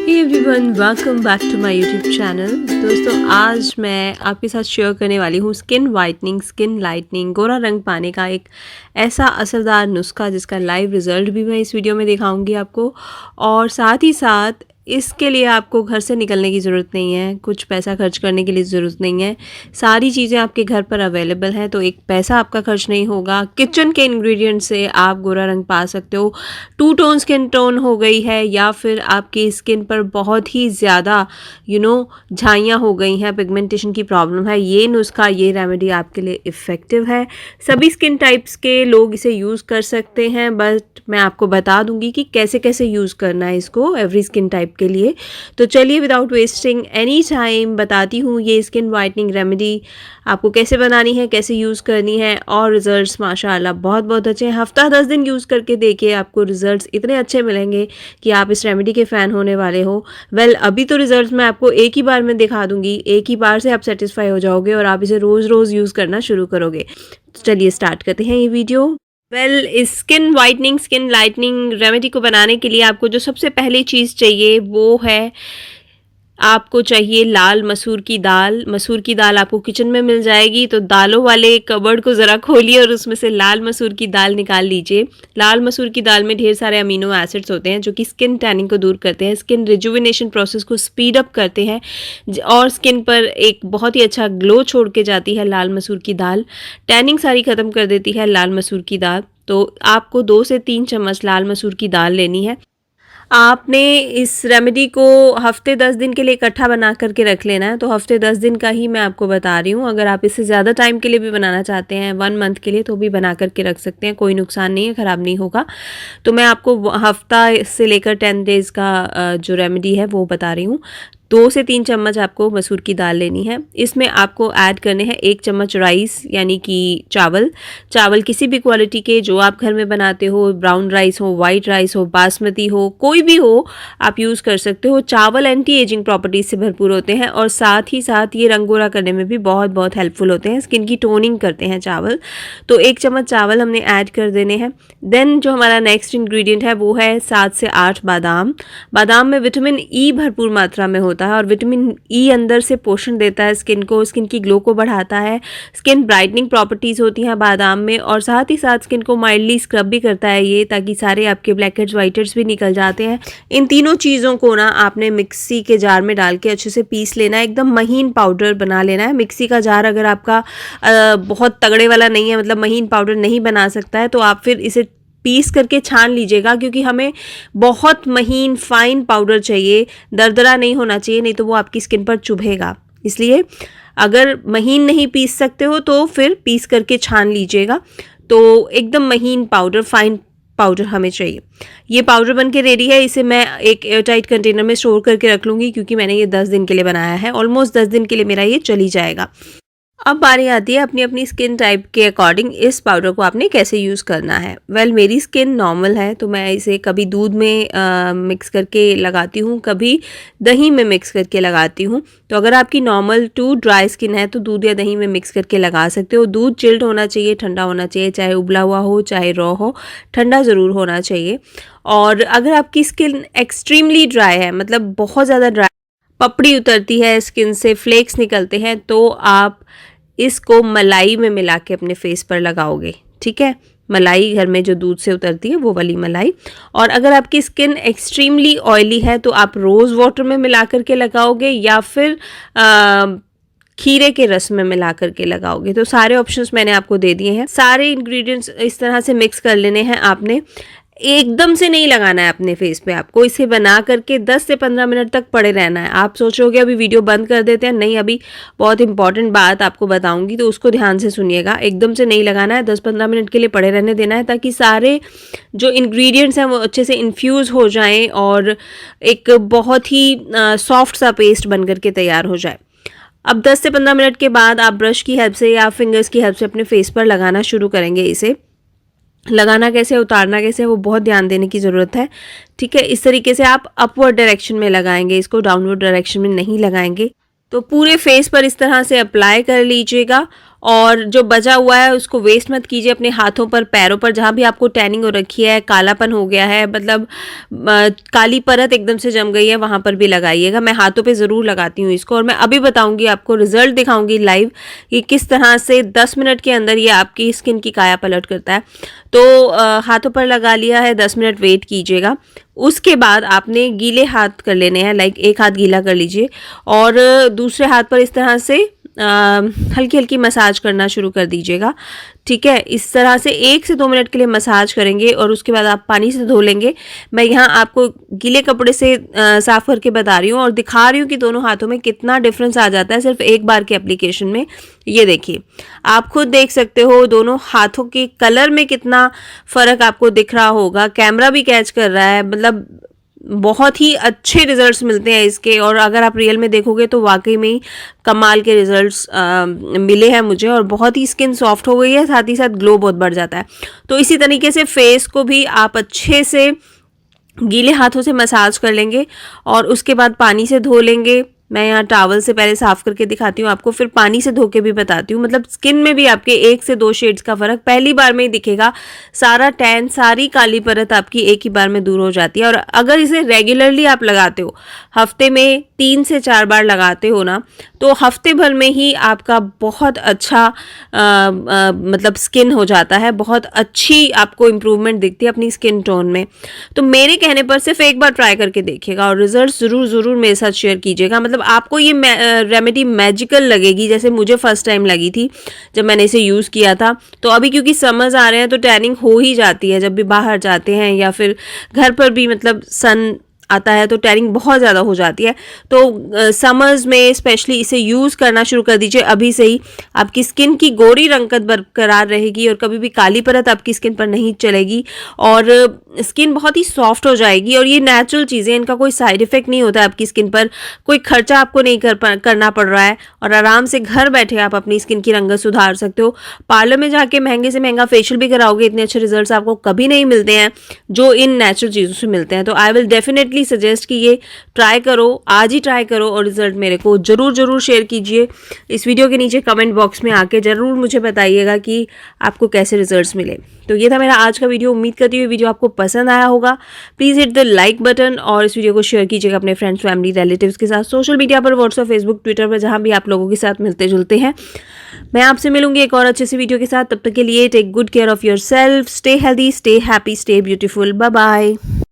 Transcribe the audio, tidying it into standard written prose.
Everyone, welcome back to my YouTube channel. दोस्तों, आज मैं आपके साथ शेयर करने वाली हूँ स्किन वाइटनिंग, स्किन लाइटनिंग, गोरा रंग पाने का एक ऐसा असरदार नुस्खा जिसका लाइव रिज़ल्ट भी मैं इस वीडियो में दिखाऊंगी आपको। और साथ ही साथ इसके लिए आपको घर से निकलने की ज़रूरत नहीं है, कुछ पैसा खर्च करने की ज़रूरत नहीं है। सारी चीज़ें आपके घर पर अवेलेबल हैं, तो एक पैसा आपका खर्च नहीं होगा। किचन के इंग्रेडिएंट से आप गोरा रंग पा सकते हो। टू टोन स्किन टोन हो गई है या फिर आपकी स्किन पर बहुत ही ज़्यादा झाइयाँ हो गई हैं, पिगमेंटेशन की प्रॉब्लम है, ये नुस्खा, ये रेमेडी आपके लिए इफ़ेक्टिव है। सभी स्किन टाइप्स के लोग इसे यूज़ कर सकते हैं, बट मैं आपको बता दूंगी कि कैसे कैसे यूज़ करना है इसको एवरी स्किन टाइप के लिए। तो चलिए विदाउट वेस्टिंग एनी टाइम बताती हूँ ये स्किन वाइटनिंग रेमेडी आपको कैसे बनानी है, कैसे यूज़ करनी है। और रिजल्ट्स माशाल्लाह बहुत बहुत अच्छे हैं। हफ्ता 10 दिन यूज़ करके देखिए, आपको रिजल्ट्स इतने अच्छे मिलेंगे कि आप इस रेमेडी के फ़ैन होने वाले हो। अभी तो रिजल्ट्स मैं आपको एक ही बार में दिखा दूंगी, एक ही बार से आप सेटिस्फाई हो जाओगे और आप इसे रोज़ रोज़ यूज़ करना शुरू करोगे। तो चलिए स्टार्ट करते हैं ये वीडियो। इस skin whitening, skin lightening remedy को बनाने के लिए आपको जो सबसे पहली चीज़ चाहिए वो है, आपको चाहिए लाल मसूर की दाल। मसूर की दाल आपको किचन में मिल जाएगी, तो दालों वाले कबर्ड को ज़रा खोलिए और उसमें से लाल मसूर की दाल निकाल लीजिए। लाल मसूर की दाल में ढेर सारे अमीनो एसिड्स होते हैं जो कि स्किन टैनिंग को दूर करते हैं, स्किन रिजुविनेशन प्रोसेस को स्पीड अप करते हैं और स्किन पर एक बहुत ही अच्छा ग्लो छोड़ के जाती है लाल मसूर की दाल। टैनिंग सारी ख़त्म कर देती है लाल मसूर की दाल। तो आपको 2 से 3 चम्मच लाल मसूर की दाल लेनी है। आपने इस रेमेडी को हफ्ते 10 दिन के लिए इकट्ठा बना करके रख लेना है। तो हफ्ते 10 दिन का ही मैं आपको बता रही हूँ। अगर आप इससे ज़्यादा टाइम के लिए भी बनाना चाहते हैं, 1 मंथ के लिए, तो भी बना करके रख सकते हैं, कोई नुकसान नहीं है, ख़राब नहीं होगा। तो मैं आपको हफ्ता से लेकर 10 डेज़ का जो रेमेडी है वो बता रही हूँ। 2 से 3 चम्मच आपको मसूर की दाल लेनी है। इसमें आपको ऐड करने हैं 1 चम्मच राइस, यानी कि चावल किसी भी क्वालिटी के जो आप घर में बनाते हो, ब्राउन राइस हो, वाइट राइस हो, बासमती हो, कोई भी हो, आप यूज़ कर सकते हो। चावल एंटी एजिंग प्रॉपर्टीज से भरपूर होते हैं और साथ ही साथ ये रंग गोरा करने में भी बहुत बहुत हेल्पफुल होते हैं, स्किन की टोनिंग करते हैं चावल। तो 1 चम्मच चावल हमने ऐड कर देने हैं। देन जो हमारा नेक्स्ट इंग्रेडिएंट है वो है 7 से 8 बादाम। बादाम में विटामिन ई भरपूर मात्रा में होता है और विटामिन ई अंदर से पोषण देता है स्किन को, स्किन की ग्लो को बढ़ाता है। स्किन ब्राइटनिंग प्रॉपर्टीज़ होती हैं बादाम में और साथ ही साथ स्किन को माइल्डली स्क्रब भी करता है ये, ताकि सारे आपके ब्लैक हेड्स वाइट हेड्स भी निकल जाते हैं। इन तीनों चीज़ों को ना आपने मिक्सी के जार में डाल के अच्छे से पीस लेना है, एकदम महीन पाउडर बना लेना है। मिक्सी का जार अगर आपका बहुत तगड़े वाला नहीं है, मतलब महीन पाउडर नहीं बना सकता है, तो आप फिर इसे पीस करके छान लीजिएगा, क्योंकि हमें बहुत महीन फाइन पाउडर चाहिए, दरदरा नहीं होना चाहिए, नहीं तो वो आपकी स्किन पर चुभेगा। इसलिए अगर महीन नहीं पीस सकते हो तो फिर पीस करके छान लीजिएगा। तो एकदम महीन पाउडर, फाइन पाउडर हमें चाहिए। ये पाउडर बन के रेडी है। इसे मैं एक एयरटाइट कंटेनर में स्टोर करके रख लूँगी, क्योंकि मैंने ये 10 दिन के लिए बनाया है। ऑलमोस्ट 10 दिन के लिए मेरा ये चली जाएगा। अब बारी आती है अपनी अपनी स्किन टाइप के अकॉर्डिंग इस पाउडर को आपने कैसे यूज़ करना है। मेरी स्किन नॉर्मल है, तो मैं इसे कभी दूध में मिक्स करके लगाती हूँ, कभी दही में मिक्स करके लगाती हूँ। तो अगर आपकी नॉर्मल टू ड्राई स्किन है तो दूध या दही में मिक्स करके लगा सकते हो। दूध चिल्ड होना चाहिए, ठंडा होना चाहिए, चाहे उबला हुआ हो चाहे रॉ हो, ठंडा ज़रूर होना चाहिए। और अगर आपकी स्किन एक्सट्रीमली ड्राई है, मतलब बहुत ज़्यादा ड्राई, पपड़ी उतरती है स्किन से, फ्लेक्स निकलते हैं, तो आप इसको मलाई में मिला के अपने फेस पर लगाओगे। ठीक है, मलाई घर में जो दूध से उतरती है वो वाली मलाई। और अगर आपकी स्किन एक्सट्रीमली ऑयली है तो आप रोज़ वाटर में मिला करके लगाओगे या फिर खीरे के रस में मिला करके लगाओगे। तो सारे ऑप्शंस मैंने आपको दे दिए हैं। सारे इंग्रेडिएंट्स इस तरह से मिक्स कर लेने हैं आपने। एकदम से नहीं लगाना है अपने फेस पे, आपको इसे बना करके 10 से 15 मिनट तक पड़े रहना है। आप सोचोगे अभी वीडियो बंद कर देते हैं, नहीं, अभी बहुत इंपॉर्टेंट बात आपको बताऊंगी, तो उसको ध्यान से सुनिएगा। एकदम से नहीं लगाना है, 10-15 मिनट के लिए पड़े रहने देना है, ताकि सारे जो इंग्रेडिएंट्स हैं वो अच्छे से इन्फ्यूज़ हो जाएं और एक बहुत ही सॉफ्ट सा पेस्ट बन करके तैयार हो जाए। अब 10 से 15 मिनट के बाद आप ब्रश की हेल्प से या फिंगर्स की हेल्प से अपने फेस पर लगाना शुरू करेंगे। इसे लगाना कैसे, उतारना कैसे, वो बहुत ध्यान देने की ज़रूरत है। ठीक है, इस तरीके से आप अपवर्ड डायरेक्शन में लगाएंगे, इसको डाउनवर्ड डायरेक्शन में नहीं लगाएंगे। तो पूरे फेस पर इस तरह से अप्लाई कर लीजिएगा और जो बचा हुआ है उसको वेस्ट मत कीजिए, अपने हाथों पर, पैरों पर, जहाँ भी आपको टैनिंग हो रखी है, कालापन हो गया है, मतलब काली परत एकदम से जम गई है, वहाँ पर भी लगाइएगा। मैं हाथों पे ज़रूर लगाती हूँ इसको, और मैं अभी बताऊँगी आपको, रिजल्ट दिखाऊँगी लाइव कि किस तरह से 10 मिनट के अंदर ये आपकी स्किन की काया पलट करता है। तो हाथों पर लगा लिया है, 10 मिनट वेट कीजिएगा। उसके बाद आपने गीले हाथ कर लेने हैं, लाइक एक हाथ गीला कर लीजिए और दूसरे हाथ पर इस तरह से हल्की हल्की मसाज करना शुरू कर दीजिएगा। ठीक है, इस तरह से 1 से 2 मिनट के लिए मसाज करेंगे और उसके बाद आप पानी से धो लेंगे। मैं यहाँ आपको गीले कपड़े से साफ करके बता रही हूँ और दिखा रही हूँ कि दोनों हाथों में कितना डिफरेंस आ जाता है सिर्फ एक बार के एप्लीकेशन में। ये देखिए, आप खुद देख सकते हो दोनों हाथों के कलर में कितना फ़र्क आपको दिख रहा होगा। कैमरा भी कैच कर रहा है, मतलब बहुत ही अच्छे रिजल्ट्स मिलते हैं इसके। और अगर आप रियल में देखोगे तो वाकई में ही कमाल के रिजल्ट्स मिले हैं मुझे, और बहुत ही स्किन सॉफ्ट हो गई है, साथ ही साथ ग्लो बहुत बढ़ जाता है। तो इसी तरीके से फेस को भी आप अच्छे से गीले हाथों से मसाज कर लेंगे और उसके बाद पानी से धो लेंगे। मैं यहाँ टॉवल से पहले साफ करके दिखाती हूँ आपको, फिर पानी से धो के भी बताती हूँ। मतलब स्किन में भी आपके 1 से 2 शेड्स का फर्क पहली बार में ही दिखेगा। सारा टैन, सारी काली परत आपकी एक ही बार में दूर हो जाती है। और अगर इसे रेगुलरली आप लगाते हो, हफ्ते में 3 से 4 बार लगाते हो ना, तो हफ्ते भर में ही आपका बहुत अच्छा मतलब स्किन हो जाता है, बहुत अच्छी आपको इम्प्रूवमेंट दिखती है अपनी स्किन टोन में। तो मेरे कहने पर सिर्फ एक बार ट्राई करके देखिएगा और रिजल्ट ज़रूर ज़रूर मेरे साथ शेयर कीजिएगा। मतलब आपको ये रेमेडी मैजिकल लगेगी, जैसे मुझे फर्स्ट टाइम लगी थी जब मैंने इसे यूज़ किया था। तो अभी क्योंकि समर्स आ रहे हैं तो टैनिंग हो ही जाती है, जब भी बाहर जाते हैं या फिर घर पर भी, मतलब सन आता है तो टैनिंग बहुत ज़्यादा हो जाती है। तो समर्स में स्पेशली इसे यूज़ करना शुरू कर दीजिए अभी से ही। आपकी स्किन की गोरी रंगत बरकरार रहेगी और कभी भी काली परत आपकी स्किन पर नहीं चलेगी और स्किन बहुत ही सॉफ्ट हो जाएगी। और ये नेचुरल चीज़ें, इनका कोई साइड इफेक्ट नहीं होता है आपकी स्किन पर, कोई खर्चा आपको नहीं करना पड़ रहा है और आराम से घर बैठे आप अपनी स्किन की रंगत सुधार सकते हो। पार्लर में जाके महंगे से महंगा फेशियल भी कराओगे, इतने अच्छे रिजल्ट्स आपको कभी नहीं मिलते हैं जो इन नेचुरल चीज़ों से मिलते हैं। तो आई विल डेफिनेटली सजेस्ट कि ये ट्राई करो, आज ही ट्राई करो और रिजल्ट मेरे को जरूर जरूर शेयर कीजिए। इस वीडियो के नीचे कमेंट बॉक्स में आके जरूर मुझे बताइएगा कि आपको कैसे रिजल्ट्स मिले। तो ये था मेरा आज का वीडियो। उम्मीद करती हूँ वीडियो आपको पसंद आया होगा। Please hit the like button और इस वीडियो को शेयर कीजिएगा अपने फ्रेंड्स, फैमिली, रिलेटिव्स के साथ, सोशल मीडिया पर, व्हाट्सएप, फेसबुक, ट्विटर पर, जहाँ भी आप लोगों के साथ मिलते जुलते हैं। मैं आपसे मिलूंगी एक और अच्छे से वीडियो के साथ। तब तक के लिए take good care of yourself, stay healthy, stay happy, stay beautiful. Bye bye.